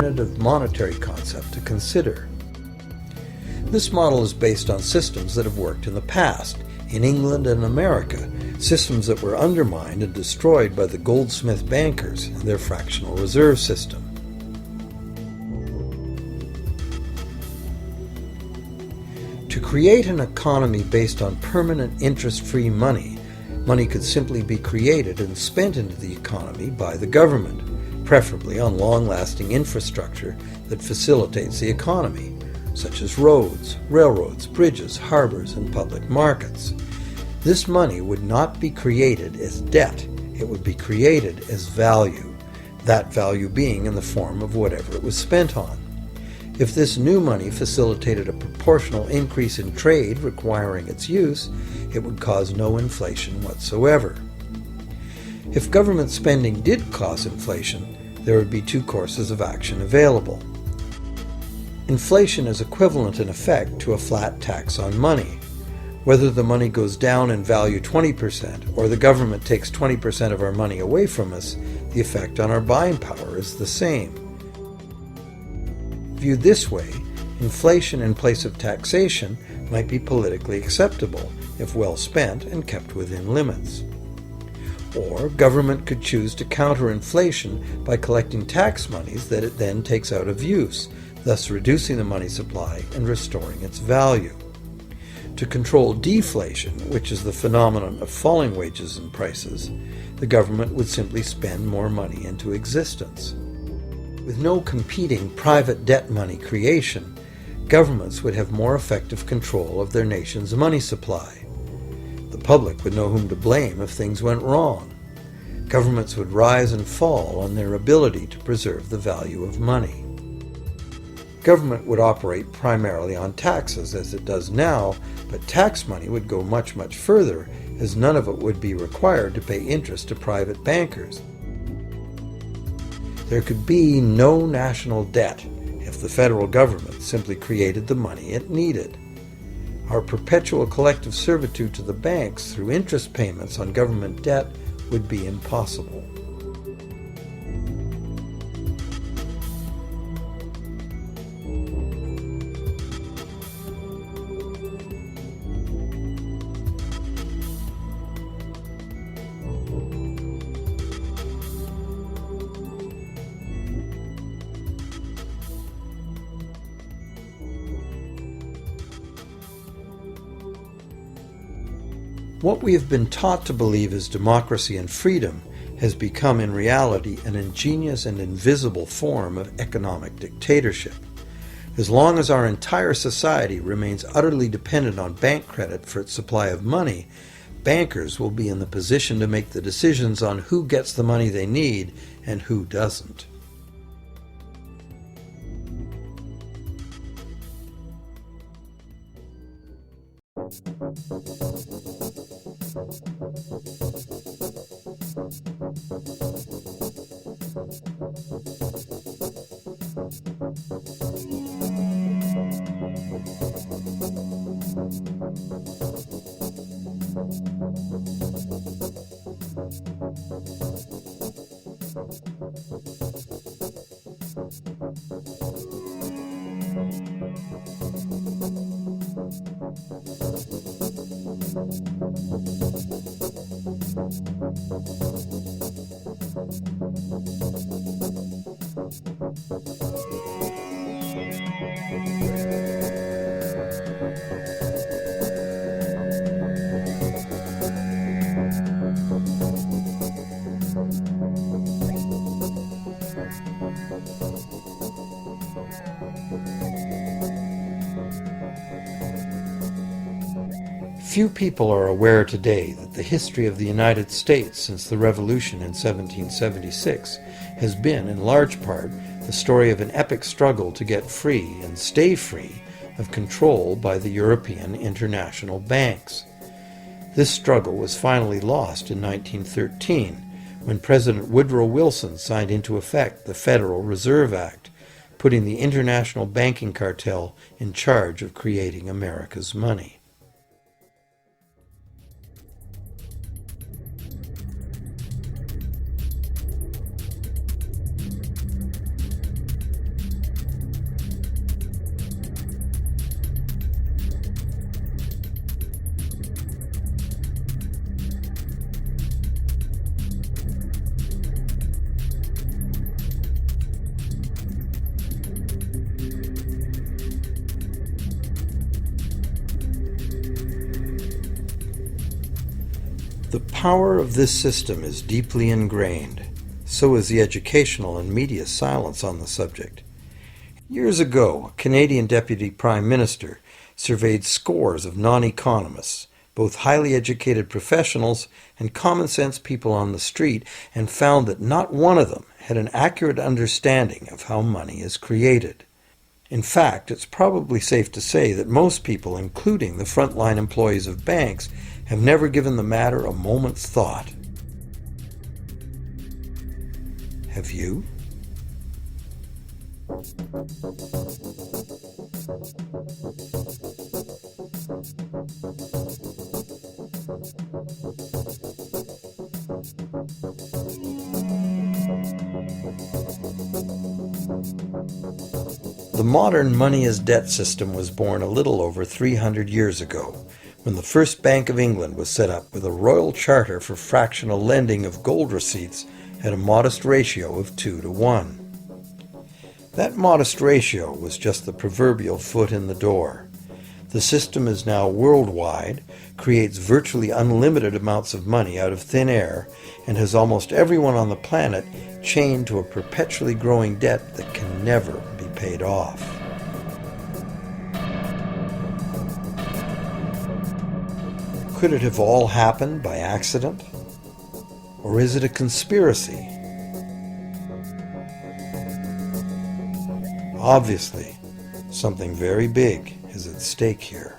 alternative monetary concept to consider. This model is based on systems that have worked in the past, in England and America, systems that were undermined and destroyed by the goldsmith bankers and their fractional reserve system. To create an economy based on permanent interest-free money, money could simply be created and spent into the economy by the government, preferably on long-lasting infrastructure that facilitates the economy, such as roads, railroads, bridges, harbors, and public markets. This money would not be created as debt, it would be created as value, that value being in the form of whatever it was spent on. If this new money facilitated a proportional increase in trade requiring its use, it would cause no inflation whatsoever. If government spending did cause inflation, there would be two courses of action available. Inflation is equivalent in effect to a flat tax on money. Whether the money goes down in value 20% or the government takes 20% of our money away from us, the effect on our buying power is the same. Viewed this way, inflation in place of taxation might be politically acceptable if well spent and kept within limits. Or government could choose to counter inflation by collecting tax monies that it then takes out of use, thus reducing the money supply and restoring its value. To control deflation, which is the phenomenon of falling wages and prices, the government would simply spend more money into existence. With no competing private debt money creation, governments would have more effective control of their nation's money supply. The public would know whom to blame if things went wrong. Governments would rise and fall on their ability to preserve the value of money. Government would operate primarily on taxes, as it does now, but tax money would go much, much further, as none of it would be required to pay interest to private bankers. There could be no national debt if the federal government simply created the money it needed. Our perpetual collective servitude to the banks through interest payments on government debt would be impossible. What we have been taught to believe as democracy and freedom has become in reality an ingenious and invisible form of economic dictatorship. As long as our entire society remains utterly dependent on bank credit for its supply of money, bankers will be in the position to make the decisions on who gets the money they need and who doesn't. Few people are aware today that the history of the United States since the Revolution in 1776 has been, in large part, the story of an epic struggle to get free and stay free of control by the European international banks. This struggle was finally lost in 1913 when President Woodrow Wilson signed into effect the Federal Reserve Act, putting the international banking cartel in charge of creating America's money. The power of this system is deeply ingrained. So is the educational and media silence on the subject. Years ago, a Canadian Deputy Prime Minister surveyed scores of non-economists, both highly educated professionals and common-sense people on the street, and found that not one of them had an accurate understanding of how money is created. In fact, it's probably safe to say that most people, including the frontline employees of banks, have never given the matter a moment's thought. Have you? The modern money-as-debt system was born a little over 300 years ago, when the first Bank of England was set up with a royal charter for fractional lending of gold receipts at a modest ratio of 2 to 1. That modest ratio was just the proverbial foot in the door. The system is now worldwide, creates virtually unlimited amounts of money out of thin air, and has almost everyone on the planet chained to a perpetually growing debt that can never be paid off. Could it have all happened by accident? Or is it a conspiracy? Obviously, something very big is at stake here.